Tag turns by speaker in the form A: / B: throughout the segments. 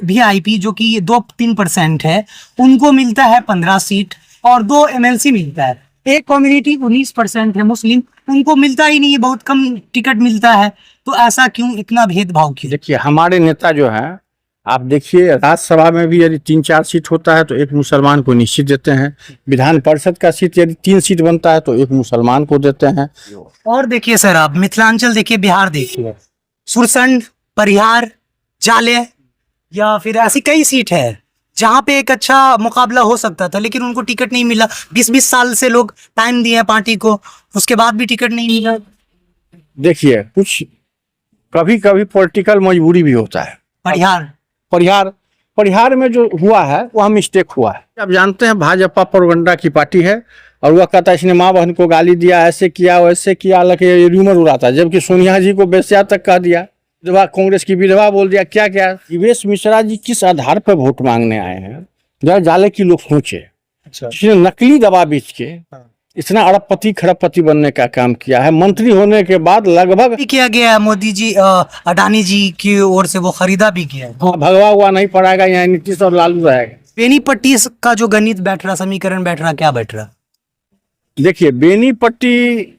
A: VIP जो कि 2-3% है, उनको मिलता है 15 सीट और 2 एमएलसी मिलता है। एक कम्युनिटी 19% है मुस्लिम, उनको मिलता ही नहीं है, बहुत कम टिकट मिलता है। तो ऐसा क्यों, इतना भेदभाव क्यों?
B: देखिए, हमारे नेता जो है, आप देखिए राज्यसभा में भी यदि 3-4 सीट होता है तो एक मुसलमान को निश्चित देते हैं। विधान परिषद का सीट यदि 3 सीट बनता है तो एक मुसलमान को देते हैं।
A: और देखिए सर, आप मिथिलांचल देखिए, बिहार देखिए, सुरसंड, परिहार, जाले या फिर ऐसी कई सीट है जहाँ पे एक अच्छा मुकाबला हो सकता था, लेकिन उनको टिकट नहीं मिला। 20-20 साल से लोग टाइम दिए हैं पार्टी को, उसके बाद भी टिकट नहीं मिला।
B: देखिए, कुछ कभी कभी पॉलिटिकल मजबूरी भी होता है। परिहार में जो हुआ है वह मिस्टेक हुआ है। आप जानते हैं भाजपा प्रोपेगेंडा की पार्टी है और वह कहता है इसने माँ बहन को गाली दिया, ऐसे किया वैसे किया, हालांकि ये र्यूमर उड़ाता है। जबकि सोनिया जी को बेस्या तक कह दिया, विधवा, कांग्रेस की विधवा बोल दिया, क्या क्या। जीवेश मिश्रा जी किस आधार पर वोट मांगने आए हैं, जरा जाले की लोग सोचे। अच्छा, इसने नकली दवा बेच के इतना अरबपति खरबपति बनने का काम किया है। मंत्री होने के बाद लगभग
A: भी किया गया है, मोदी जी अडानी जी की ओर से वो खरीदा भी किया है।
B: भगवा हुआ नहीं पड़ेगा, यहाँ नीतीश और लालू रहेगा।
A: बेनीपट्टी का जो गणित बैठ रहा, समीकरण बैठ रहा, क्या बैठ रहा?
B: देखिए, बेनीपट्टी,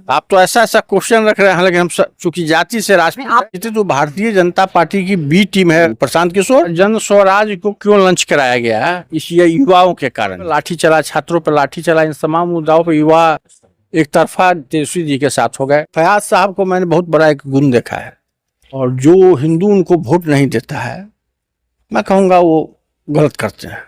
B: आप तो ऐसा क्वेश्चन रख रहे हैं, हालांकि हम चूंकि जाति से राजनीति, तो भारतीय जनता पार्टी की बी टीम है प्रशांत किशोर। जन स्वराज को क्यों लंच कराया गया है? इस युवाओं के कारण लाठी चला, छात्रों पर लाठी चला, इन तमाम मुद्दाओं पर युवा एक तरफा तेजस्वी जी के साथ हो गए। फयाज साहब को मैंने बहुत बड़ा एक गुण देखा है, और जो हिंदू उनको वोट नहीं देता है, मैं कहूँगा वो गलत करते हैं।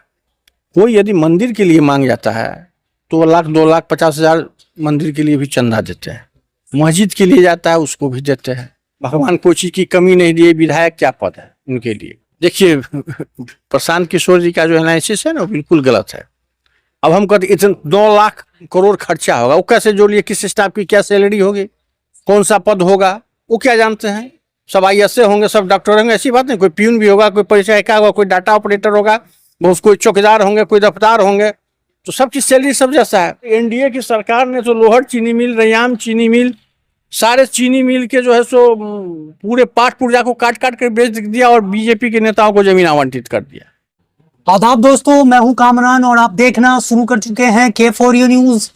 B: कोई यदि मंदिर के लिए मांग जाता है तो 1 लाख 2 लाख 50 हजार मंदिर के लिए भी चंदा देते हैं। मस्जिद के लिए जाता है उसको भी देते हैं। भगवान कोई चीज की कमी नहीं दिए, विधायक क्या पद है उनके लिए। देखिए, प्रशांत किशोर जी का जो एनालिसिस है ना, वो बिल्कुल गलत है। अब हम कहते इतने 2 लाख करोड़ खर्चा होगा, वो कैसे जोड़िए, किस स्टाफ की क्या सैलरी होगी, कौन सा पद होगा, वो क्या जानते हैं? सब IAS होंगे, सब डॉक्टर होंगे, ऐसी बात नहीं। कोई प्यून भी होगा, कोई परिचायिका होगा, कोई डाटा ऑपरेटर होगा, बहुत कोई चौकीदार होंगे, कोई दफ्तार होंगे, तो सबकी सैलरी सब जैसा है। एनडीए की सरकार ने तो लोहर चीनी मिल, रैयाम चीनी मिल, सारे चीनी मिल के जो है सो पूरे पाठ पुर्जा को काट काट कर बेच दिया और बीजेपी के नेताओं को जमीन आवंटित कर दिया।
A: आदाब दोस्तों, मैं हूं कामरान और आप देखना शुरू कर चुके हैं K4U न्यूज।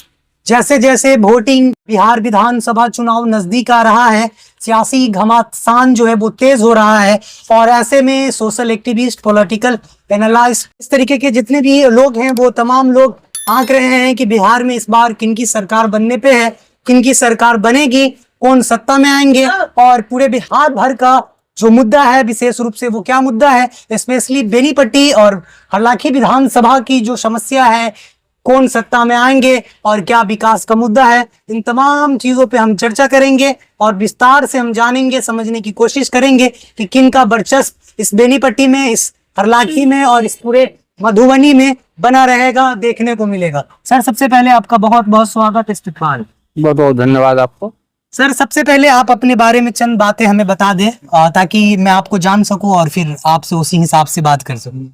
A: जैसे जैसे वोटिंग, बिहार विधानसभा चुनाव नजदीक आ रहा है, सियासी घमासान जो है वो तेज हो रहा है, और ऐसे में सोशल एक्टिविस्ट, पॉलिटिकल एनालिस्ट, इस तरीके के जितने भी लोग हैं वो तमाम लोग आंक रहे हैं कि बिहार में इस बार किनकी सरकार बनने पे है, किनकी सरकार बनेगी, कौन सत्ता में आएंगे, और पूरे बिहार भर का जो मुद्दा है विशेष रूप से वो क्या मुद्दा है, स्पेशली बेनीपट्टी और हरलाखी विधानसभा की जो समस्या है, कौन सत्ता में आएंगे और क्या विकास का मुद्दा है, इन तमाम चीजों पे हम चर्चा करेंगे और विस्तार से हम जानेंगे, समझने की कोशिश करेंगे कि किन का वर्चस्व इस बेनीपट्टी में, इस हरलाखी में और इस पूरे मधुबनी में बना रहेगा, देखने को मिलेगा। सर, सबसे पहले आपका बहुत बहुत स्वागत, इस्तकबाल।
B: बहुत बहुत धन्यवाद आपको।
A: सर, सबसे पहले आप अपने बारे में चंद बातें हमें बता दें ताकि मैं आपको जान सकूं और फिर आपसे उसी हिसाब से बात कर सकूं।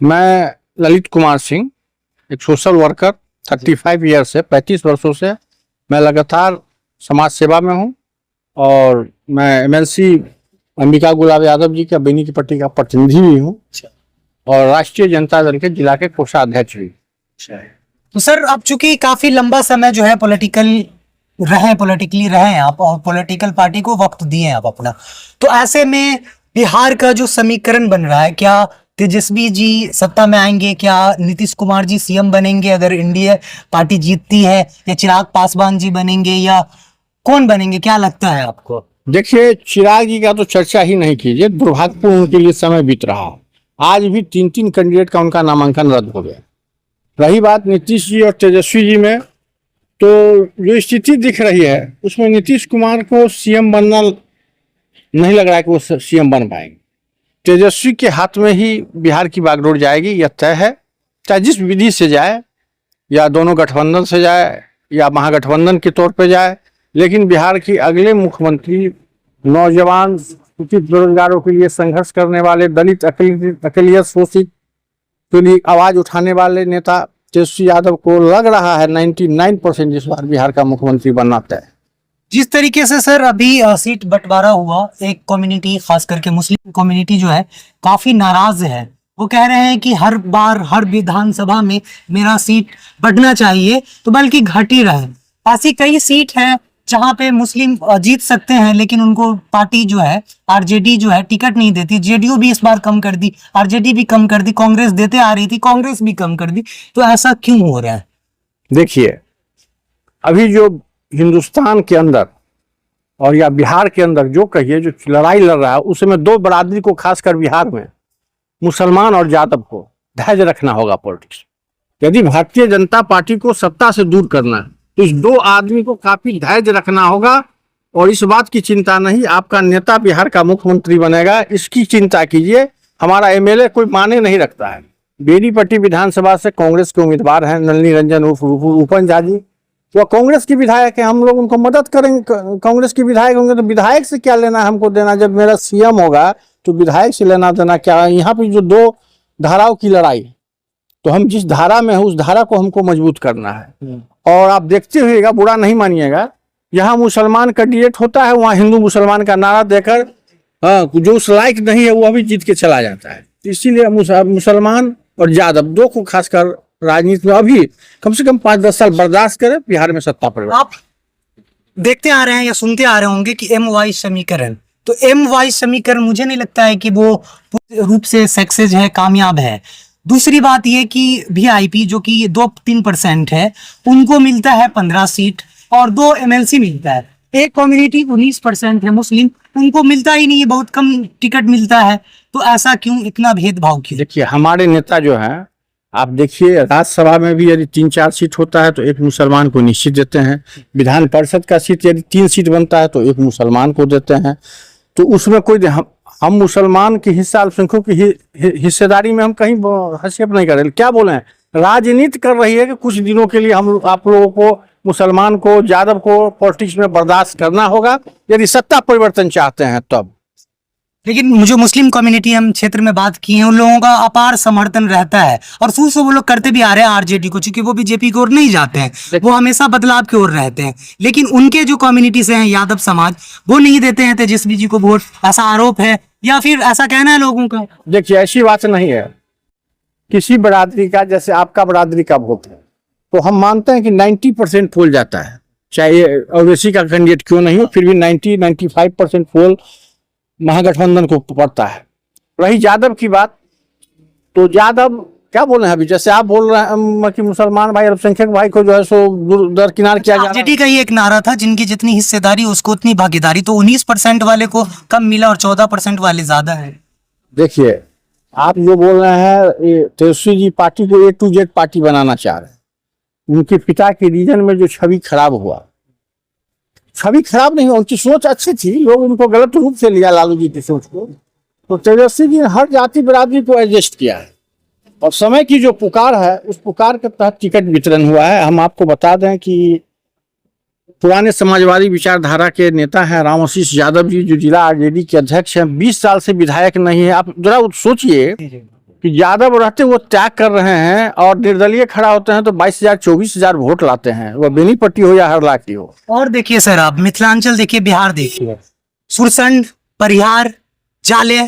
B: मैं ललित कुमार सिंह, एक सोशल वर्कर, 35 ईयर से 35 वर्षों से मैं लगातार समाज सेवा में हूं, और मैं MLC अंबिका गुलाब यादव जी का बेनीपट्टी का प्रतिनिधि भी हूं, और राष्ट्रीय जनता दल के जिला के कोषाध्यक्ष भी।
A: तो सर, आप चूंकि काफी लंबा समय जो है पॉलिटिकली रहे हैं आप, और पॉलिटिकल पार्टी को वक्त दिए हैं आप अपना, तो ऐसे में बिहार का जो समीकरण बन रहा है, क्या तेजस्वी जी सत्ता में आएंगे, क्या नीतीश कुमार जी CM बनेंगे अगर इंडिया पार्टी जीतती है, या चिराग पासवान जी बनेंगे, या कौन बनेंगे, क्या लगता है आपको?
B: देखिए, चिराग जी का तो चर्चा ही नहीं कीजिए, दुर्भाग्यपूर्ण उनके लिए समय बीत रहा। आज भी 3 कैंडिडेट का उनका नामांकन रद्द हो गया। रही बात नीतीश जी और तेजस्वी जी में, तो जो स्थिति दिख रही है उसमें नीतीश कुमार को CM बनना नहीं लग रहा है कि वो CM बन पाएंगे। तेजस्वी के हाथ में ही बिहार की बागडोर जाएगी, यह तय है। चाहे जिस विधि से जाए, या दोनों गठबंधन से जाए या महागठबंधन के तौर पे जाए, लेकिन बिहार की अगले मुख्यमंत्री नौजवान, उचित बेरोजगारों के लिए संघर्ष करने वाले, दलित अकलियत शोषित के लिए आवाज उठाने वाले नेता तेजस्वी यादव को लग रहा है 99% इस बार बिहार का मुख्यमंत्री बनना तय।
A: जिस तरीके से सर अभी सीट बंटवारा हुआ, एक कम्युनिटी खास करके मुस्लिम कम्युनिटी जो है काफी नाराज है। वो कह रहे हैं कि हर बार हर विधानसभा में मेरा सीट बढ़ना चाहिए, तो बल्कि घट ही रहे। ऐसी कई सीट हैं जहां पे मुस्लिम जीत सकते हैं, लेकिन उनको पार्टी जो है आरजेडी जो है टिकट नहीं देती। जेडीयू भी इस बार कम कर दी, आरजेडी भी कम कर दी, कांग्रेस देते आ रही थी, कांग्रेस भी कम कर दी। तो ऐसा क्यों हो रहा है?
B: देखिए, अभी जो हिंदुस्तान के अंदर और या बिहार के अंदर जो कहिए जो लड़ाई लड़ रहा है, उसमें दो बरादरी को खासकर बिहार में मुसलमान और यादव को धैर्य रखना होगा पॉलिटिक्स। यदि भारतीय जनता पार्टी को सत्ता से दूर करना है तो इस दो आदमी को काफी धैर्य रखना होगा। और इस बात की चिंता नहीं, आपका नेता बिहार का मुख्यमंत्री बनेगा, इसकी चिंता कीजिए। हमारा एमएलए कोई माने नहीं रखता है। बेनीपट्टी विधानसभा से कांग्रेस के उम्मीदवार हैं नलिनी रंजन उपन झा जी। वह कांग्रेस की विधायक है, हम लोग उनको मदद करेंगे। कांग्रेस की विधायक होंगे तो विधायक से क्या लेना हमको देना? जब मेरा सीएम होगा तो विधायक से लेना देना क्या? यहाँ पे जो दो धाराओं की लड़ाई, तो हम जिस धारा में है उस धारा को हमको मजबूत करना है। और आप देखते हुएगा, बुरा नहीं मानिएगा, यहाँ मुसलमान कैंडिडेट होता है, वहाँ हिंदू मुसलमान का नारा देकर जो उस लायक नहीं है वो भी जीत के चला जाता है। इसीलिए मुसलमान और यादव दो को खासकर राजनीति में अभी कम से कम 5-10 साल बर्दाश्त करें, बिहार में सत्ता पर।
A: आप देखते आ रहे हैं या सुनते आ रहे होंगे कि MY समीकरण, तो MY समीकरण मुझे नहीं लगता है कि वो पूर्ण रूप से सक्सेस है, कामयाब है। दूसरी बात ये कि VIP जो कि 2-3% है, उनको मिलता है 15 सीट और 2 MLC मिलता है। एक कम्युनिटी 19% है मुस्लिम, उनको मिलता ही नहीं है, बहुत कम टिकट मिलता है। तो ऐसा क्यों, इतना भेदभाव क्यों?
B: देखिए, हमारे नेता जो है, आप देखिए राज्यसभा में भी यदि 3-4 सीट होता है तो एक मुसलमान को निश्चित देते हैं। विधान परिषद का सीट यदि 3 सीट बनता है तो एक मुसलमान को देते हैं। तो उसमें कोई हम मुसलमान की हिस्सा अल्पसंख्यकों की हिस्सेदारी में हम कहीं हस्तक्षेप नहीं कर रहे। क्या बोले हैं, राजनीति कर रही है कि कुछ दिनों के लिए हम आप लोगों को, मुसलमान को, यादव को पॉलिटिक्स में बर्दाश्त करना होगा। यदि सत्ता परिवर्तन चाहते हैं तब।
A: लेकिन जो मुस्लिम कम्युनिटी हम क्षेत्र में बात की है, उन लोगों का अपार समर्थन रहता है और शुरू से वो लोग करते भी आ रहे हैं आरजेडी को, क्योंकि वो बीजेपी की ओर नहीं जाते हैं, वो हमेशा बदलाव की ओर रहते हैं। लेकिन उनके जो कम्युनिटी से हैं यादव समाज, वो नहीं देते हैं तेजस्वी जी को वोट, ऐसा आरोप है या फिर ऐसा कहना है लोगों का।
B: देखिए, ऐसी बात नहीं है। किसी बरादरी का, जैसे आपका बरादरी का वोट है, तो हम मानते हैं कि 90% पोल जाता है, चाहे ओवैसी का कैंडिडेट क्यों नहीं हो, फिर भी 90-95% पोल महागठबंधन को पड़ता है। रही यादव की बात, तो यादव क्या बोल रहे हैं अभी, जैसे आप बोल रहे हैं कि मुसलमान भाई, अल्पसंख्यक भाई को जो है सो दरकिनार किया जा रहा है।
A: आरजेडी का ही एक नारा था, जिनकी जितनी हिस्सेदारी उसको उतनी भागीदारी, तो 19% वाले को कम मिला और 14% वाले ज्यादा है।
B: देखिए, आप जो बोल रहे हैं, तेजस्वी जी पार्टी को A to Z पार्टी बनाना चाह रहे हैं। उनके पिता के रीजन में जो छवि खराब हुआ, छवि खराब नहीं हुआ, उनकी सोच अच्छी थी, लोग उनको गलत रूप से लिया लालू जी की सोच को। तो तेजस्वी जी ने हर जाति बिरादरी को एडजस्ट किया है और समय की जो पुकार है, उस पुकार के तहत टिकट वितरण हुआ है। हम आपको बता दें कि पुराने समाजवादी विचारधारा के नेता हैं राम आशीष यादव जी, जो जिला आरजेडी के अध्यक्ष हैं, 20 साल से विधायक नहीं है। आप जरा सोचिए कि यादव रहते वो त्याग कर रहे हैं और निर्दलीय खड़ा होते हैं तो 22,000-24,000 वोट लाते हैं, वो बेनीपट्टी हो या हरलाखी हो।
A: और देखिए सर, आप मिथिलांचल देखिए, बिहार देखिए, सुरसंड, परिहार, जाले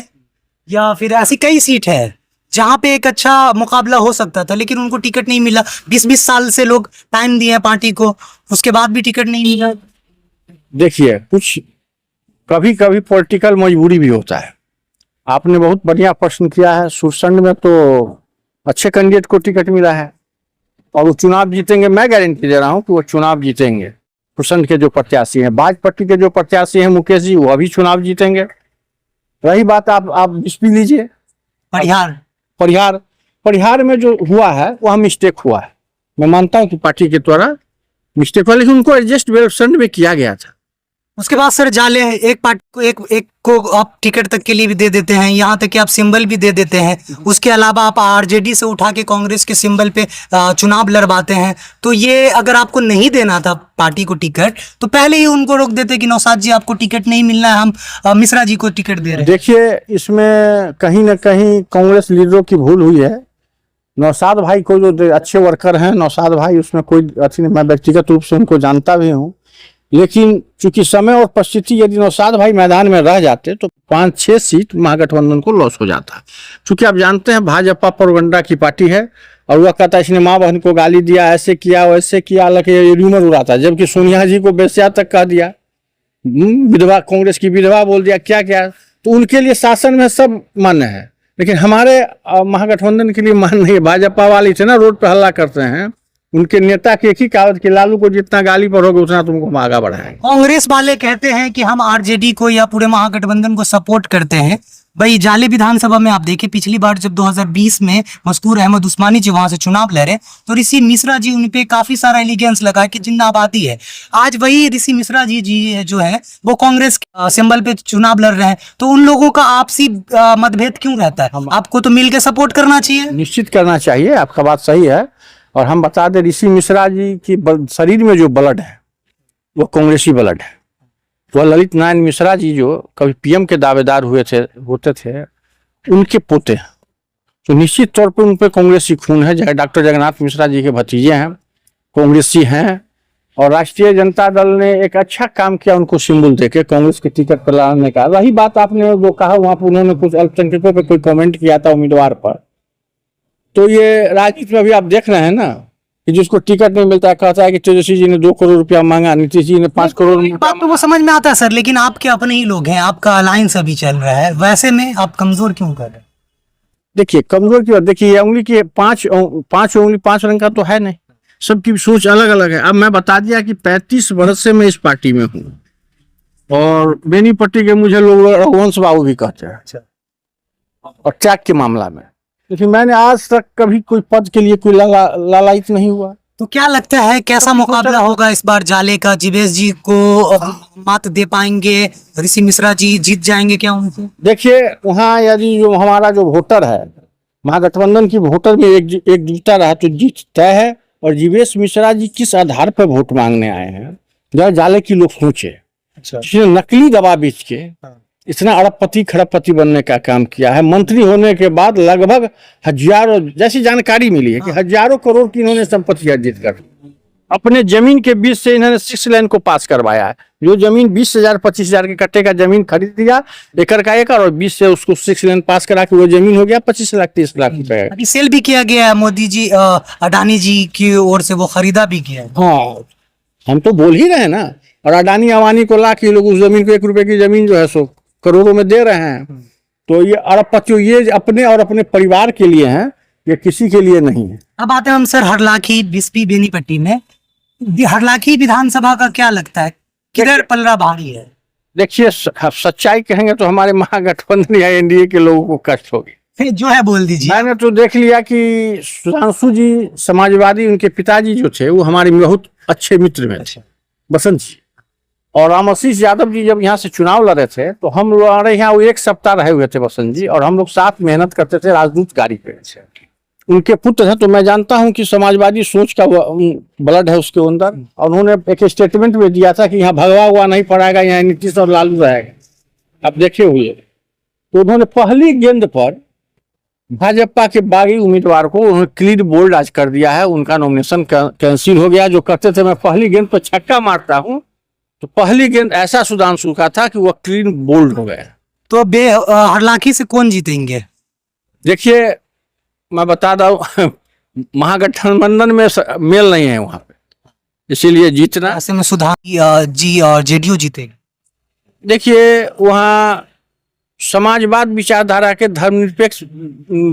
A: या फिर ऐसी कई सीट है जहां पे एक अच्छा मुकाबला हो सकता था, लेकिन उनको टिकट नहीं मिला। 20-20 साल से लोग टाइम दिए हैं पार्टी को, उसके बाद भी टिकट नहीं मिला।
B: देखिए, कुछ कभी कभी पॉलिटिकल मजबूरी भी होता है। आपने बहुत बढ़िया प्रश्न किया है। सुरसंड में तो अच्छे कैंडिडेट को टिकट मिला है और वो चुनाव जीतेंगे, मैं गारंटी दे रहा हूं कि वो चुनाव जीतेंगे। सुरसंड के जो प्रत्याशी हैं, बाजपट्टी के जो प्रत्याशी हैं मुकेश जी, वो अभी चुनाव जीतेंगे। रही बात, आप भी लीजिए परिहार में जो हुआ है वह मिस्टेक हुआ है। मैं मानता हूं कि पार्टी के द्वारा मिस्टेक हुआ, लेकिन उनको एडजस्ट वेल में किया गया था।
A: उसके बाद सर जाले है, एक पार्टी को एक को आप टिकट तक के लिए भी दे देते हैं, यहाँ तक कि आप सिंबल भी दे देते हैं। उसके अलावा आप आरजेडी से उठा के कांग्रेस के सिंबल पे चुनाव लड़वाते हैं। तो ये अगर आपको नहीं देना था पार्टी को टिकट, तो पहले ही उनको रोक देते कि नौशाद जी आपको टिकट नहीं मिलना है, हम मिश्रा जी को टिकट दे रहे हैं।
B: देखिए, इसमें कहीं ना कहीं कांग्रेस लीडरों की भूल हुई है। नौशाद भाई को, जो अच्छे वर्कर हैं नौशाद भाई, उसमें कोई अच्छी नहीं, मैं व्यक्तिगत रूप से उनको जानता भी हूँ। लेकिन चूंकि समय और परिस्थिति, यदि नौशाद भाई मैदान में रह जाते तो 5-6 सीट महागठबंधन को लॉस हो जाता। चूंकि आप जानते हैं भाजपा प्रोपेगेंडा की पार्टी है और वह कहता है इसने माँ बहन को गाली दिया, ऐसे किया वैसे किया, हालांकि र्यूमर उड़ाता है। जबकि सोनिया जी को बेस्या तक कह दिया, विधवा, कांग्रेस की विधवा बोल दिया, क्या क्या। तो उनके लिए शासन में सब मान्य है, लेकिन हमारे महागठबंधन के लिए मान्य नहीं है। भाजपा वाले थे ना रोड पर हल्ला करते हैं, उनके नेता की एक ही कहावत कि लालू को जितना गाली पड़ोगे उतना तुमको आगे बढ़ाएंगे।
A: कांग्रेस वाले कहते हैं कि हम आरजेडी को या पूरे महागठबंधन को सपोर्ट करते हैं। भाई जाले विधानसभा में आप देखें, पिछली बार जब 2020 में मस्कूर अहमद उस्मानी जी वहां से चुनाव लड़े तो ऋषि मिश्रा जी उन पे काफी सारा एलिगेंस लगा कि जिन्ना आबादी है। आज वही ऋषि मिश्रा जी जो है वो कांग्रेस सिंबल पे चुनाव लड़ रहे हैं, तो उन लोगों का आपसी मतभेद क्यों रहता है? आपको तो मिलकर सपोर्ट करना चाहिए।
B: निश्चित करना चाहिए, आपका बात सही है। और हम बता दें, ऋषि मिश्रा जी की शरीर में जो ब्लड है वो कांग्रेसी ब्लड है। वह ललित नारायण मिश्रा जी जो कभी पीएम के दावेदार होते थे, उनके पोते हैं। तो निश्चित तौर पर उन पर कांग्रेसी खून है। डॉक्टर जगन्नाथ मिश्रा जी के भतीजे हैं, कांग्रेसी हैं। और राष्ट्रीय जनता दल ने एक अच्छा काम किया उनको सिंबल देके कांग्रेस के टिकट पर लाने का। रही बात आपने जो कहा वहां पर उन्होंने कुछ अल्पसंख्यकों पर कोई कमेंट किया था उम्मीदवार पर, तो ये राजनीति में अभी आप देख रहे हैं ना कि जिसको टिकट नहीं मिलता कहता है कि तेजस्वी जी ने 2 करोड़ रुपया मांगा, नीतीश जी ने 5 करोड़।
A: बात तो वो समझ में आता है सर, लेकिन आपके अपने ही लोग हैं, आपका अलायंस अभी चल रहा है, वैसे में आप कमजोर क्यों कर रहे हैं?
B: देखिए कमजोर की बात, देखिए उंगली की पांच उंगली 5 रंग का तो है नहीं, सबकी सोच अलग अलग है। अब मैं बता दिया कि 35 वर्ष से मैं इस पार्टी में हूँ और बेनीपट्टी के मुझे लोग रघुवंश बाबू भी कहते हैं और त्याग के मामला में, लेकिन मैंने आज तक कभी कोई पद के लिए कोई लालायित नहीं हुआ।
A: तो क्या लगता है कैसा मुकाबला होगा इस बार जाले का? जीवेश जी को मात दे पाएंगे? ऋषि मिश्रा जी जीत जाएंगे क्या उनसे?
B: देखिए वहाँ यदि जो हमारा जो वोटर है, महागठबंधन की वोटर में एक जुटा रहा तो जीत तय है। और जीवेश मिश्रा जी किस आधार पर वोट मांगने आए हैं जरा जाले की लोग सोचे। जिसने नकली दवा बेच के इतना अरबपति खरबपति बनने का काम किया है, मंत्री होने के बाद लगभग हजारों, जैसी जानकारी मिली है कि हजारों करोड़ की इन्होंने संपत्ति अर्जित कर अपने जमीन के बीच से इन्होंने 6 लेन को पास करवाया है। जो जमीन 20,000-25,000 के कट्टे का जमीन खरीद दिया, एकड़ का एकड़, और 20 से उसको 6 लेन पास करा के वो जमीन हो गया 25 लाख 30 लाख रुपए।
A: अभी सेल भी किया गया है, मोदी जी अडानी जी की ओर से वो खरीदा भी किया है।
B: हाँ, हम तो बोल ही रहे ना। और अडानी अवानी को ला के लोग उस जमीन को 1 रुपए की जमीन जो है सो करोड़ों में दे रहे हैं। तो ये अरबपतियों ये अपने और अपने परिवार के लिए हैं, ये किसी के लिए नहीं है।
A: अब आते हैं हम सर हरलाखी बिस्पी बेनीपट्टी में। हरलाखी विधानसभा का क्या लगता है, किधर पलड़ा भारी है?
B: देखिए सच्चाई कहेंगे तो हमारे महागठबंधन या एनडीए के लोगों को कष्ट होगी।
A: फिर जो है बोल दीजिए।
B: मैंने तो देख लिया कि सुधांशु जी समाजवादी, उनके पिताजी जो थे वो हमारे बहुत अच्छे मित्र में थे, बसंत जी। और आशीष यादव जी जब यहाँ से चुनाव लड़े थे तो हम लोग हमारे यहाँ वो 1 सप्ताह रहे हुए थे बसंत जी, और हम लोग साथ मेहनत करते थे राजदूत गाड़ी पे। उनके पुत्र हैं तो मैं जानता हूं कि समाजवादी सोच का ब्लड है उसके अंदर। और उन्होंने एक स्टेटमेंट में दिया था कि यहाँ भगवा हुआ नहीं पड़ेगा, यहाँ नीतीश और लालू रहेगा। अब देखे हुए तो उन्होंने पहली गेंद पर भाजपा के बागी उम्मीदवार को उन्होंने क्लीन बोल्ड आज कर दिया है, उनका नॉमिनेशन कैंसिल हो गया। जो कहते थे मैं पहली गेंद पर छक्का मारता हूं, तो पहली गेंद ऐसा सुधांशु का था कि वह क्लीन बोल्ड हो गया।
A: तो हरलाखी से कौन जीतेंगे?
B: देखिए मैं बता दूं महागठबंधन में मेल नहीं है वहां पे, इसीलिए जीतना।
A: ऐसे में सुधा जी और जेडीयू जीतेंगे।
B: देखिए वहाँ समाजवाद विचारधारा के धर्मनिरपेक्ष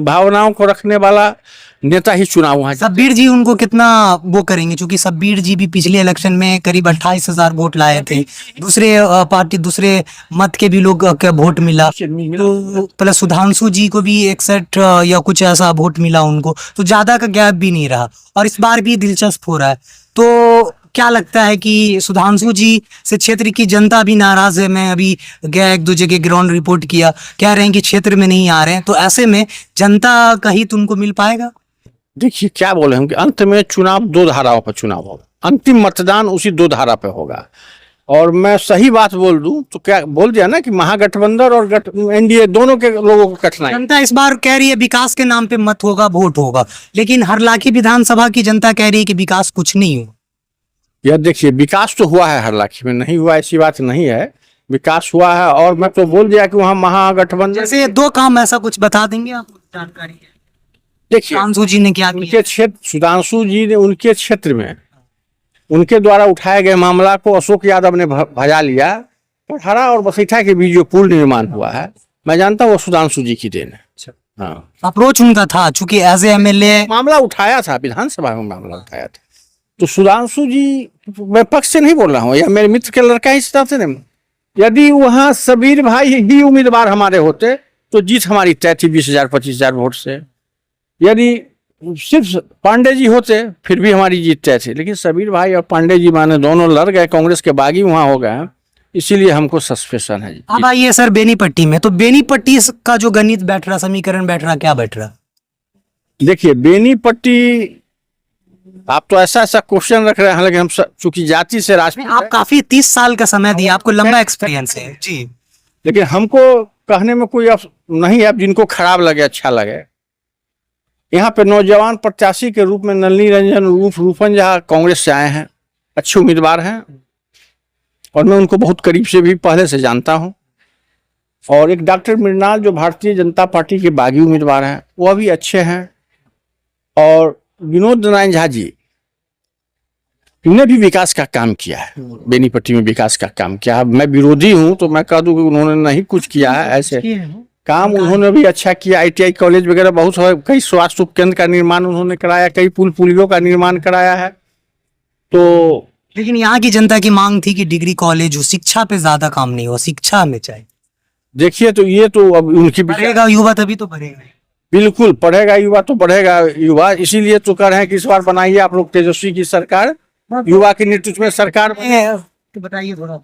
B: भावनाओं को रखने वाला नेता ही चुनाव हुआ।
A: सब्बीर जी उनको कितना वो करेंगे, क्योंकि सब्बीर जी भी पिछले इलेक्शन में करीब 28,000 वोट लाए थे। दूसरे पार्टी दूसरे मत के भी लोग का वोट मिला, तो प्लस सुधांशु जी को भी 61 या कुछ ऐसा वोट मिला उनको, तो ज्यादा का गैप भी नहीं रहा। और इस बार भी दिलचस्प हो रहा है। तो क्या लगता है कि सुधांशु जी से क्षेत्र की जनता भी नाराज है? मैं अभी गया 1-2 जगह ग्राउंड रिपोर्ट किया, कह रहे हैं कि क्षेत्र में नहीं आ रहे हैं। तो ऐसे में जनता का हित उनको मिल पाएगा?
B: देखिए क्या बोले हम कि अंत में चुनाव 2 धाराओं पर चुनाव होगा, अंतिम मतदान उसी 2 धारा पे होगा। और मैं सही बात बोल दूं तो क्या बोल दिया ना कि महागठबंधन और एनडीए दोनों के लोगों को कठिनाई।
A: जनता इस बार कह रही है विकास के नाम पे मत होगा, वोट होगा, लेकिन हरलाखी विधानसभा की जनता कह रही है कि विकास कुछ नहीं हुआ।
B: यह देखिए विकास तो हुआ है हरलाखी में, नहीं हुआ ऐसी बात नहीं है, विकास हुआ है। और मैं तो बोल दिया कि वहाँ महागठबंधन,
A: जैसे 2 काम ऐसा कुछ बता देंगे आप, जानकारी है?
B: देखिए
A: सुधांशु जी ने क्या किया?
B: उनके क्षेत्र, सुधांशु जी ने उनके क्षेत्र में उनके द्वारा उठाए गए मामला को अशोक यादव ने भजा लिया। पटहरा और बसैठा के बीच जो पुल निर्माण हुआ है, मैं जानता हूँ वो सुधांशु जी की देन है। हाँ,
A: अप्रोच उनका था, चूंकि एज ए एमएलए
B: मामला उठाया था, विधानसभा में मामला उठाया था। तो सुधांशु जी, मैं पक्ष से नहीं बोल रहा हूँ, या मेरे मित्र के लड़का ही हिसाब से नहीं, यदि वहाँ सबीर भाई ही उम्मीदवार हमारे होते तो जीत हमारी तय थी 20,000 25,000 वोट से। यदि सिर्फ पांडे जी होते फिर भी हमारी जीत तय थी, लेकिन सबीर भाई और पांडे जी माने दोनों लड़ गए, कांग्रेस के बागी वहाँ हो गए, इसीलिए हमको सस्पेंशन है जी।
A: अब आइए सर बेनीपट्टी में, तो बेनीपट्टी का जो गणित बैठ रहा, समीकरण बैठ रहा, क्या बैठ रहा?
B: देखिए बेनीपट्टी, आप तो ऐसा ऐसा क्वेश्चन रख रहे हैं, हालांकि हम चूंकि जाति से राष्ट्र,
A: आप काफी 30 साल का समय दिया, आपको लंबा एक्सपीरियंस है जी,
B: लेकिन हमको कहने में कोई नहीं है। अब जिनको खराब लगे अच्छा लगे, यहाँ पे नौजवान प्रत्याशी के रूप में नलिनी रंजन उर्फ रूपन झा कांग्रेस से आए हैं, अच्छे उम्मीदवार हैं और मैं उनको बहुत करीब से भी पहले से जानता हूँ। और एक डॉक्टर मृणाल जो भारतीय जनता पार्टी के बागी उम्मीदवार हैं, वह भी अच्छे हैं। और विनोद नारायण झा जी ने भी विकास का काम किया है, बेनीपट्टी में विकास का काम किया है। मैं विरोधी हूं तो मैं कह दूं कि उन्होंने नहीं कुछ किया है, ऐसे काम उन्होंने भी अच्छा किया। ITI कॉलेज वगैरह बहुत है, कई स्वास्थ्य उपकेंद्र का निर्माण उन्होंने कराया, कई पुल पुलियों का निर्माण कराया है। तो
A: लेकिन यहाँ की जनता की मांग थी कि डिग्री कॉलेज हो, शिक्षा पे ज्यादा काम नहीं हो, शिक्षा हमें चाहिए।
B: देखिए, तो ये तो अब उनकी
A: बढ़ेगा युवा तभी तो बढ़ेगा।
B: बिल्कुल पढ़ेगा युवा तो बढ़ेगा युवा, इसीलिए तो कह रहे हैं कि इस बार बनाइए आप लोग तेजस्वी की सरकार, युवा के नेतृत्व में सरकार।
A: तो बताइए थोड़ा।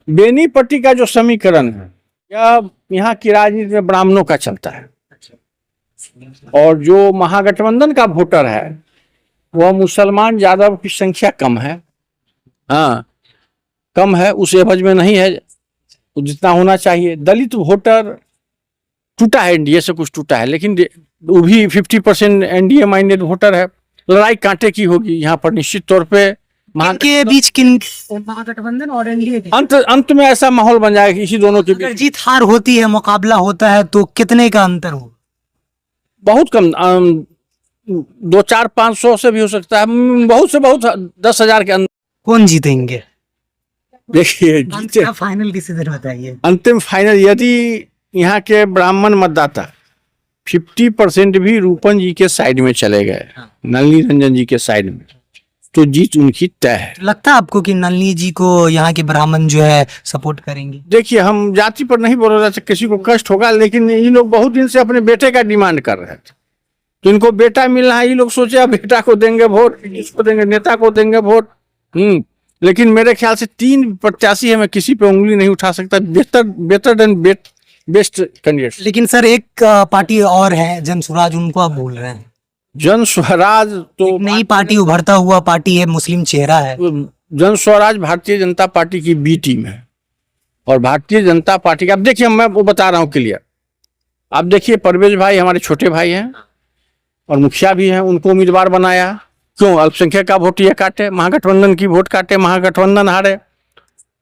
B: बेनीपट्टी का जो समीकरण है, यह यहाँ की राजनीति में ब्राह्मणों का चलता है, और जो महागठबंधन का वोटर है वह मुसलमान यादव की संख्या कम है। हाँ, कम है, उस एवज में नहीं है जितना होना चाहिए। दलित वोटर टूटा है, एनडीए से कुछ टूटा है, लेकिन वो भी 50% एनडीए माइंडेड वोटर है। लड़ाई कांटे की होगी यहाँ पर निश्चित तौर पे।
A: के बीच किन, महागठबंधन और एनडीए के
B: अंत में ऐसा माहौल बन जाएगा कि इसी दोनों के बीच
A: जीत हार होती है, मुकाबला होता है, तो कितने का अंतर हो?
B: बहुत कम, 200-400-500 से भी हो सकता है, बहुत से बहुत 10,000 के अंदर।
A: कौन जीतेंगे?
B: देखिए
A: फाइनल डिसीजन बताइए।
B: अंतिम फाइनल, यदि यहाँ के ब्राह्मण मतदाता 50% भी रूपन जी के साइड में चले गए, नलिनी रंजन जी के साइड में, तो जीत उनकी तय है।
A: लगता है आपको कि नलिनी जी को यहाँ के ब्राह्मण जो है सपोर्ट करेंगे?
B: देखिए, हम जाति पर नहीं बोल रहे थे, किसी को कष्ट होगा, लेकिन ये लोग बहुत दिन से अपने बेटे का डिमांड कर रहे थे, तो इनको बेटा मिलना है। ये लोग सोचे अब बेटा को देंगे वोट, किसको देंगे, नेता को देंगे वोट। लेकिन मेरे ख्याल से 3 प्रत्याशी है, मैं किसी पे उंगली नहीं उठा सकता, बेटर देन बेस्ट कैंडिडेट।
A: लेकिन सर एक पार्टी और है जन स्वराज, उनको आप भूल रहे हैं।
B: जन स्वराज तो
A: नई पार्टी, उभरता हुआ पार्टी है, मुस्लिम चेहरा है।
B: जन स्वराज भारतीय जनता पार्टी की बी टीम है, और भारतीय जनता पार्टी का, अब देखिए मैं वो बता रहा हूँ क्लियर। आप देखिए, परवेज भाई हमारे छोटे भाई हैं और मुखिया भी हैं, उनको उम्मीदवार बनाया। क्यों? अल्पसंख्यक का वोट ये काटे, महागठबंधन की वोट काटे, महागठबंधन हारे।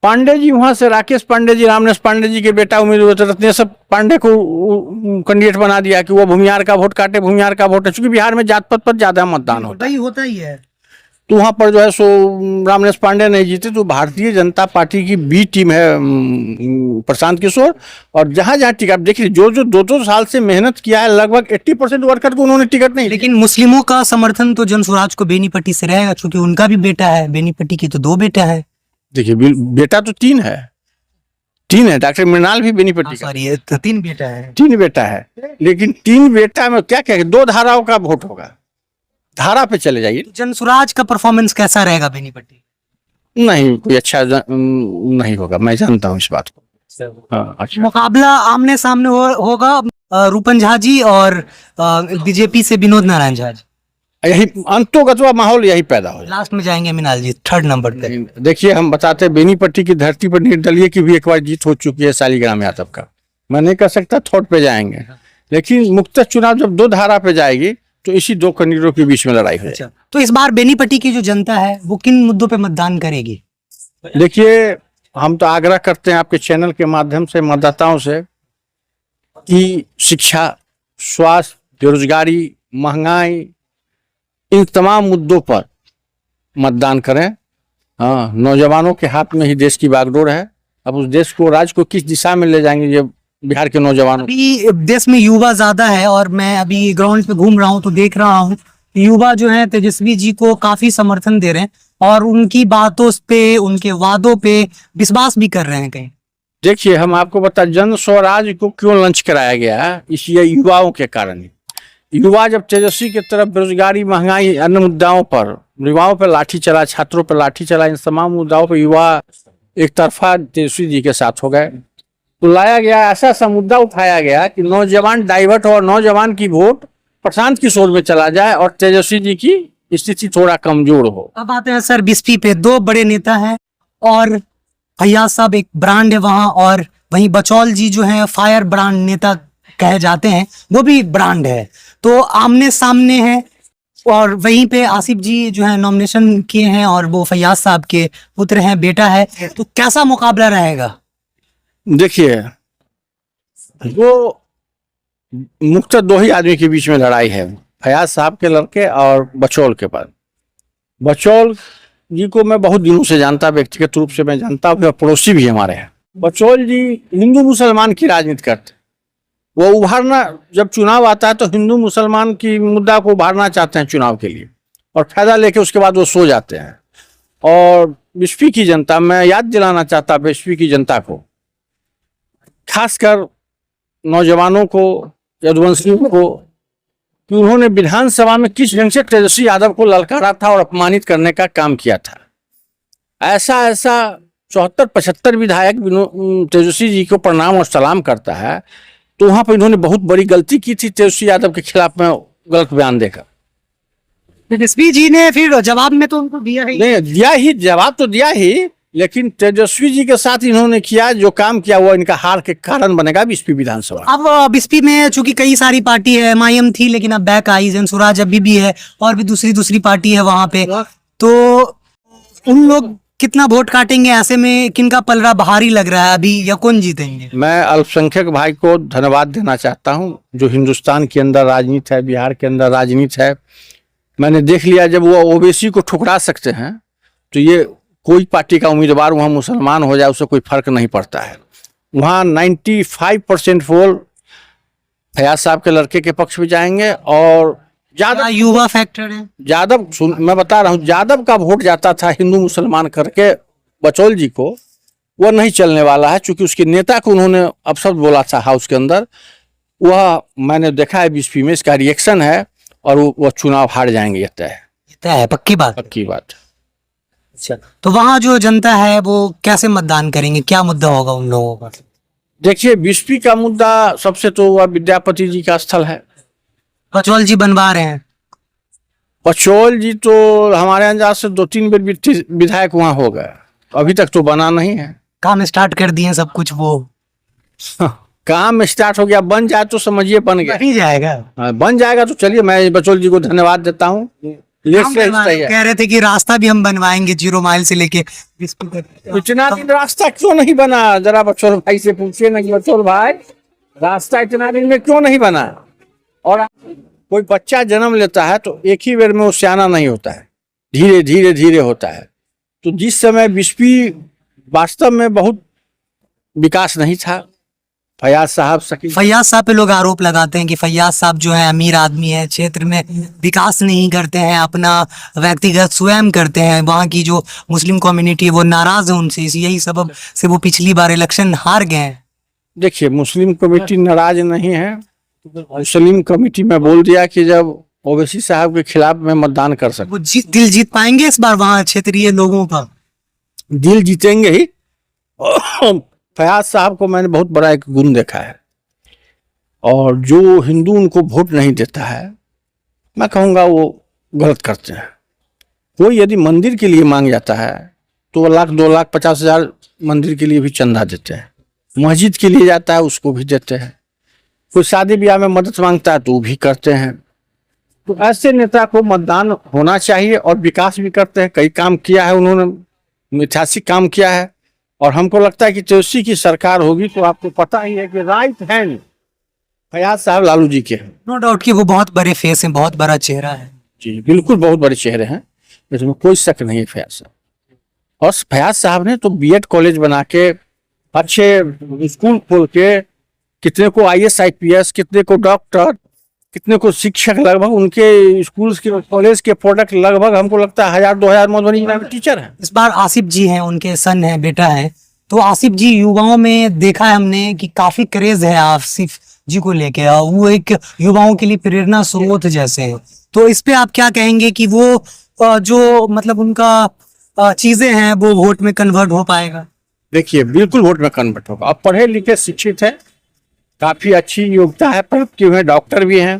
B: पांडे जी वहां से, राकेश पांडे जी, रामनेश पांडे जी के बेटा उम्मीदवार, रत्नेश्वर पांडे को कैंडिडेट बना दिया कि वो भूमिहार का वोट काटे, भूमिहार का वोट है, चूंकि बिहार में जात पात पर ज्यादा मतदान होता
A: ही है।
B: तो वहां पर जो है सो रामनेश पांडे नहीं जीते। तो भारतीय जनता पार्टी की बी टीम है प्रशांत किशोर, और जहां जहां टिकट, देखिए जो 2-2 साल से मेहनत किया है, लगभग 80% वर्कर को उन्होंने टिकट नहीं।
A: लेकिन मुस्लिमों का समर्थन तो जन स्वराज को बेनीपट्टी से रहेगा, क्योंकि उनका भी बेटा है, बेनीपट्टी की तो 2 बेटा है।
B: देखिए बेटा तो 3 है, 3 है। डॉक्टर मृणाल भी बेनीपट्टी का,
A: सॉरी 3 बेटा है,
B: 3 बेटा है। लेकिन 3 बेटा में क्या क्या 2 धाराओं का वोट होगा, धारा पे चले जाइए।
A: जन स्वराज का परफॉर्मेंस कैसा रहेगा बेनीपट्टी?
B: नहीं, कोई अच्छा नहीं होगा, मैं जानता हूँ इस बात को। हाँ, अच्छा।
A: मुकाबला आमने सामने होगा रूपन झा जी और बीजेपी से विनोद नारायण झा जी।
B: यही अंतोगतवा माहौल यही पैदा हो।
A: लास्ट में जाएंगे मिनाल जी 3rd नंबर पे।
B: देखिए, हम बताते हैं बेनीपट्टी की धरती पर निर्दलीय की भी एक बार जीत हो चुकी है, शालिग्राम यादव का। मैं नहीं कह सकता 3rd पे जाएंगे, लेकिन मुक्त चुनाव जब 2 धारा पे जाएगी तो इसी 2 कैंडिडेटों के बीच में लड़ाई हो जाएगी।
A: तो इस बार बेनीपट्टी की जो जनता है वो किन मुद्दों पे मतदान करेगी?
B: देखिए, हम तो आग्रह करते हैं आपके चैनल के माध्यम से मतदाताओं से कि शिक्षा, स्वास्थ्य, बेरोजगारी, महंगाई, इन तमाम मुद्दों पर मतदान करें। हाँ, नौजवानों के हाथ में ही देश की बागडोर है। अब उस देश को, राज्य को किस दिशा में ले जाएंगे ये बिहार के नौजवानों।
A: अभी देश में युवा ज्यादा है और मैं अभी ग्राउंड पे घूम रहा हूँ तो देख रहा हूँ युवा जो है तेजस्वी जी को काफी समर्थन दे रहे हैं और उनकी बातों पे, उनके वादों पे विश्वास भी कर रहे हैं कहीं।
B: देखिए, हम आपको बता, जन स्वराज को क्यों लॉन्च कराया गया है, इसलिए युवाओं के कारण ही। युवा जब तेजस्वी की तरफ बेरोजगारी, महंगाई, अन्य मुद्दाओं पर, युवाओं पर लाठी चला, छात्रों पर लाठी चला, इन तमाम मुद्दाओं पर युवा एक तरफा तेजस्वी जी के साथ हो गए, तो लाया गया ऐसा मुद्दा उठाया गया कि नौजवान डाइवर्ट हो और नौजवान की वोट प्रशांत किशोर में चला जाए और तेजस्वी जी की स्थिति थोड़ा कमजोर हो।
A: अब आते हैं सर बिस्पी पे। दो बड़े नेता हैं और फैयाज साहब एक ब्रांड है वहां, और वहीं बचौल जी जो है फायर ब्रांड नेता कहे जाते हैं, वो भी ब्रांड है। तो आमने सामने है और वहीं पे आसिफ जी जो है नॉमिनेशन किए हैं और वो फैयाज साहब के पुत्र हैं, बेटा है। तो कैसा मुकाबला रहेगा?
B: देखिए, वो मुख्यतः दो ही आदमी के बीच में लड़ाई है, फैयाज साहब के लड़के और बचौल के पास। बचौल जी को मैं बहुत दिनों से जानता, व्यक्तिगत रूप से मैं जानता हूँ, पड़ोसी भी हमारे हैं। बचौल जी हिंदू मुसलमान की राजनीति करते, वो उभारना, जब चुनाव आता है तो हिंदू मुसलमान की मुद्दा को उभारना चाहते हैं चुनाव के लिए और फायदा लेके उसके बाद वो सो जाते हैं। और बिस्फी की जनता, मैं याद दिलाना चाहता बिस्फी की जनता को, खासकर नौजवानों को, यदुवंशियों को, कि उन्होंने विधानसभा में किस ढंग से तेजस्वी यादव को ललकारा था और अपमानित करने का काम किया था। ऐसा 74-75 विधायक तेजस्वी जी को प्रणाम और सलाम करता है, तो वहां पर इन्होंने बहुत बड़ी गलती की थी तेजस्वी यादव के खिलाफ में गलत बयान देकर।
A: तेजस्वी जी ने फिर जवाब में तो उनको दिया ही
B: नहीं, दिया ही, जवाब तो दिया ही, लेकिन तेजस्वी जी के साथ इन्होंने किया जो काम किया वो इनका हार के कारण बनेगा बिस्पी विधानसभा।
A: अब बिस्पी में चूंकि कई सारी पार्टी है, MIM थी लेकिन अब बैक आई, जनसुराज अभी भी है और भी दूसरी पार्टी है वहां पे, तो उन लोग कितना वोट काटेंगे? ऐसे में किनका पलड़ा भारी लग रहा है अभी, या कौन जीतेंगे?
B: मैं अल्पसंख्यक भाई को धन्यवाद देना चाहता हूं, जो हिंदुस्तान के अंदर राजनीति है, बिहार के अंदर राजनीति है। मैंने देख लिया, जब वो ओबीसी को ठुकरा सकते हैं तो ये कोई पार्टी का उम्मीदवार वहाँ मुसलमान हो जाए उससे कोई फर्क नहीं पड़ता है। वहाँ 95% वोट फैयाज साहब के लड़के के पक्ष में जाएंगे और
A: ज्यादा युवा फैक्टर है।
B: यादव, मैं बता रहा हूँ, यादव का वोट जाता था हिंदू मुसलमान करके बचौल जी को, वह नहीं चलने वाला है, क्योंकि उसके नेता को उन्होंने अपशब्द बोला था हाउस के अंदर। वह मैंने देखा है बिस्फी में, इसका रिएक्शन है और वो चुनाव हार जाएंगे, ये तय
A: है, पक्की बात। अच्छा, तो वहाँ जो जनता है वो कैसे मतदान करेंगे? क्या मुद्दा होगा उन लोगों का?
B: देखिए, बिस्फी का मुद्दा सबसे तो वह विद्यापति जी का स्थल है।
A: बचौल जी बनवा रहे हैं।
B: बचौल जी तो हमारे अंदाज से 2-3 बार विधायक वहाँ हो गए, अभी तक तो बना नहीं है।
A: काम स्टार्ट कर दिए सब कुछ, वो
B: काम स्टार्ट हो गया, बन जाए तो समझिए बन गया।
A: नहीं जाएगा,
B: बन जाएगा तो चलिए, मैं बचौल जी को धन्यवाद देता हूँ।
A: कह रहे थे कि रास्ता भी हम बनवाएंगे 0 माइल से लेके
B: इतना दिन रास्ता क्यों नहीं बना? जरा बचौल भाई से पूछिए ना कि बचौल भाई, रास्ता इतना दिन में क्यों नहीं बना? और कोई बच्चा जन्म लेता है तो एक ही बेर में वो सियाना नहीं होता है, धीरे धीरे धीरे होता है। तो जिस समय बिस्फी वास्तव में बहुत विकास नहीं था, फैयाज साहब
A: पे लोग आरोप लगाते हैं कि फैयाज साहब जो है अमीर आदमी है, क्षेत्र में विकास नहीं करते हैं, अपना व्यक्तिगत स्वयं करते हैं। वहाँ की जो मुस्लिम कम्युनिटी है वो नाराज है उनसे, यही सबब से वो पिछली बार इलेक्शन हार गए हैं।
B: देखिए, मुस्लिम कमेटी नाराज नहीं है। मुस्लिम कमेटी में बोल दिया कि जब ओवैसी साहब के खिलाफ में मतदान कर सकते,
A: वो दिल जीत पाएंगे इस बार वहाँ क्षेत्रीय लोगों का?
B: दिल जीतेंगे ही। फैयाज साहब को मैंने बहुत बड़ा एक गुण देखा है, और जो हिंदू उनको वोट नहीं देता है, मैं कहूँगा वो गलत करते हैं। कोई यदि मंदिर के लिए मांग जाता है तो 1 लाख 2 लाख 50 हजार मंदिर के लिए भी चंदा देते हैं। मस्जिद के लिए जाता है उसको भी देते हैं। कोई शादी ब्याह में मदद मांगता है तो वो भी करते हैं। तो ऐसे नेता को मतदान होना चाहिए और विकास भी करते हैं, कई काम किया है उन्होंने, ऐतिहासिक काम किया है। और हमको लगता है कि तेजस्वी की सरकार होगी तो आपको पता ही है कि राइट हैंड फयाज साहब लालू जी के हैं।
A: नो डाउट कि वो बहुत बड़े फेस हैं, बहुत बड़ा चेहरा है।
B: जी बिल्कुल, बहुत बड़े चेहरे हैं, इसमें कोई शक नहीं है फयाज साहब। और फयाज साहब ने तो बीएड कॉलेज बना के, अच्छे स्कूल खोल के, कितने को आईएएस आईपीएस, कितने को डॉक्टर, कितने को शिक्षक, लगभग उनके स्कूल के कॉलेज के प्रोडक्ट लगभग हमको लगता है 1000-2000 मधुबनी जिला में टीचर हैं।
A: इस बार आसिफ जी हैं, उनके सन है, बेटा है। तो आसिफ जी, युवाओं में देखा है हमने कि काफी क्रेज है आसिफ जी को लेके, वो एक युवाओं के लिए प्रेरणा स्रोत जैसे हैं। तो इस पे आप क्या कहेंगे कि वो जो मतलब उनका चीजें हैं वो वोट में कन्वर्ट हो पाएगा?
B: देखिए बिल्कुल वोट में कन्वर्ट होगा। अब पढ़े लिखे शिक्षित है, काफी अच्छी योग्यता है, पर क्यों है, डॉक्टर भी हैं,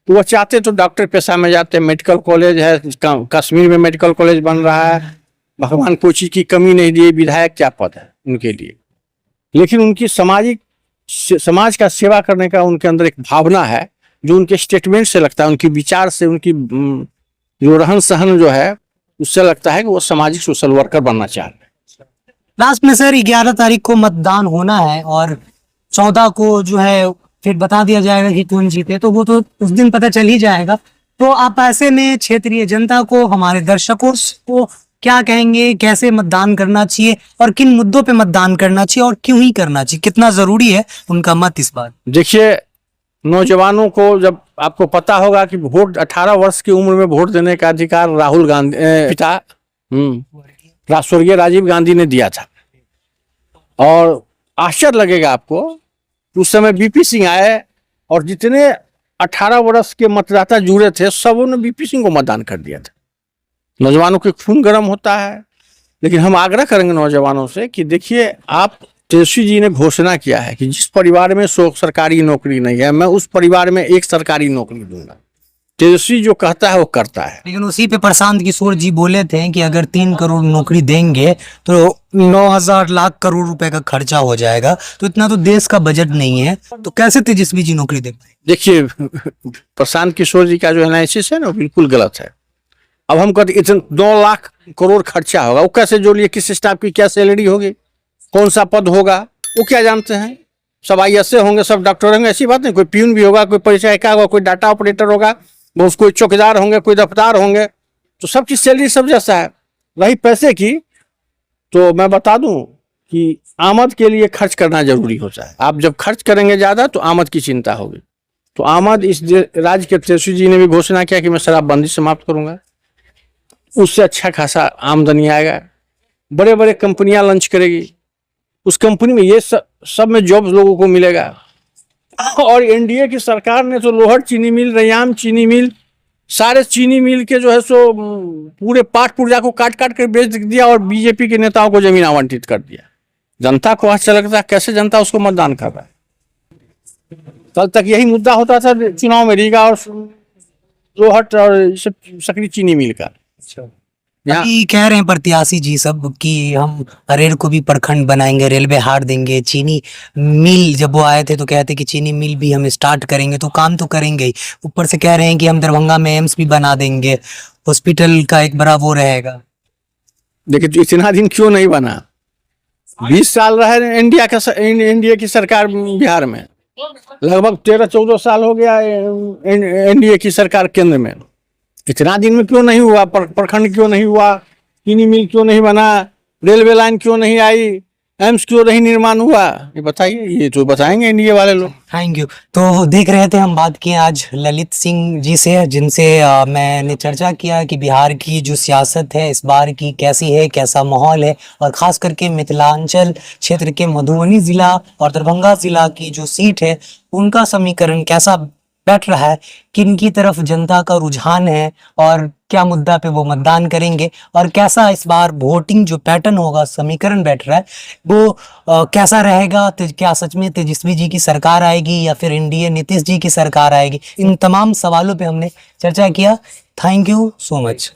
B: तो वो चाहते तो डॉक्टर पेशा में जाते। मेडिकल कॉलेज है, कश्मीर में मेडिकल कॉलेज बन रहा है, भगवान कोई चीज की कमी नहीं दी, विधायक क्या पद है उनके लिए। लेकिन उनकी समाज का सेवा करने का उनके अंदर एक भावना है, जो उनके स्टेटमेंट से लगता है, उनकी विचार से, उनकी जो रहन सहन जो है, उससे लगता है कि वो सामाजिक सोशल वर्कर बनना चाह रहे हैं।
A: लास्ट में सर 11 तारीख को मतदान होना है और 14 को जो है फिर बता दिया जाएगा कि कौन जीते, तो वो तो उस दिन पता चल ही जाएगा। तो आप ऐसे में क्षेत्रीय जनता को, हमारे दर्शकों को क्या कहेंगे, कैसे मतदान करना चाहिए और किन मुद्दों पे मतदान करना चाहिए और क्यों ही करना चाहिए, कितना जरूरी है उनका मत इस बार?
B: देखिए, नौजवानों को, जब आपको पता होगा कि वोट 18 वर्ष की उम्र में वोट देने का अधिकार राहुल गांधी पिता स्वर्गीय राजीव गांधी ने दिया था। और आश्चर्य लगेगा आपको, उस समय बीपी सिंह आए और जितने 18 वर्ष के मतदाता जुड़े थे सबों ने बीपी सिंह को मतदान कर दिया था। नौजवानों के खून गर्म होता है, लेकिन हम आग्रह करेंगे नौजवानों से कि देखिए, आप, तेजस्वी जी ने घोषणा किया है कि जिस परिवार में सरकारी नौकरी नहीं है, मैं उस परिवार में एक सरकारी नौकरी दूंगा। तेजस्वी जो कहता है वो करता है।
A: लेकिन उसी पे प्रशांत किशोर जी बोले थे कि अगर 3 करोड़ नौकरी देंगे तो 9000 लाख करोड़ रुपए का खर्चा हो जाएगा, तो इतना तो देश का बजट नहीं है, तो कैसे तेजस्वी जी नौकरी दे पाएंगे?
B: देखिए, प्रशांत किशोर जी का जो एनालिसिस है ना, बिल्कुल गलत है। अब हम कहते इतना 2 लाख करोड़ खर्चा होगा, वो कैसे जोड़िए, किस स्टाफ की क्या सैलरी होगी, कौन सा पद होगा, वो क्या जानते हैं? सब आईएएस होंगे, सब डॉक्टर होंगे, ऐसी बात नहीं। कोई प्यून भी होगा, कोई परिचायिका होगा, कोई डाटा ऑपरेटर होगा, बहुत कोई चौकीदार होंगे, कोई दफ्तार होंगे, तो सबकी सैलरी सब जैसा है। रही पैसे की, तो मैं बता दूं कि आमद के लिए खर्च करना जरूरी होता है। आप जब खर्च करेंगे ज्यादा तो आमद की चिंता होगी। तो आमद, इस राज्य के तेजस्वी जी ने भी घोषणा किया कि मैं शराबबंदी समाप्त करूंगा, उससे अच्छा खासा आमदनी आएगा। बड़े बड़े कंपनियां लॉन्च करेगी, उस कंपनी में ये सब में जॉब लोगों को मिलेगा। और एनडीए की सरकार ने तो लोहड़ चीनी मिल, रैयाम चीनी मिल, सारे चीनी मिल के जो है सो पूरे पाट पुर्जा को काट काट कर बेच दिया और बीजेपी के नेताओं को जमीन आवंटित कर दिया। जनता को आश्चर्य लगता है कैसे जनता उसको मतदान कर रहा है। कल तक यही मुद्दा होता था चुनाव में, रीगा और लोहट और सकरी चीनी मिल का।
A: अभी कह रहे हैं प्रत्याशी जी सब कि हम अरेर को भी प्रखंड बनाएंगे, रेलवे हार देंगे, चीनी मिल, जब वो आए थे तो कहते कि चीनी मिल भी हम स्टार्ट करेंगे, तो काम तो करेंगे ही, ऊपर से कह रहे हैं कि हम दरभंगा में एम्स भी बना देंगे, हॉस्पिटल का एक बड़ा वो रहेगा।
B: देखिए, तो इतना दिन क्यों नहीं बना? 20 साल रहे एनडीए की सरकार बिहार में, लगभग 13-14 साल हो गया एनडीए की सरकार केंद्र में। इतना दिन में क्यों नहीं हुआ? प्रखंड क्यों नहीं हुआ? चीनी मिल क्यों नहीं बना? रेलवे लाइन क्यों नहीं आई? एम्स क्यों नहीं निर्माण हुआ? ये बताइए, ये तो बताएंगे एनडीए वाले लोग।
A: Thank you. तो देख रहे थे, हम बात किए आज ललित सिंह जी से, जिनसे मैंने चर्चा किया कि बिहार की जो सियासत है इस बार की कैसी है, कैसा माहौल है, और खास करके मिथिलांचल क्षेत्र के मधुबनी जिला और दरभंगा जिला की जो सीट है उनका समीकरण कैसा बैठ रहा है, किन की तरफ जनता का रुझान है और क्या मुद्दा पे वो मतदान करेंगे, और कैसा इस बार वोटिंग जो पैटर्न होगा, समीकरण बैठ रहा है वो कैसा रहेगा। क्या सच में तेजस्वी जी की सरकार आएगी या फिर एनडीए नीतीश जी की सरकार आएगी, इन तमाम सवालों पे हमने चर्चा किया। Thank you so much.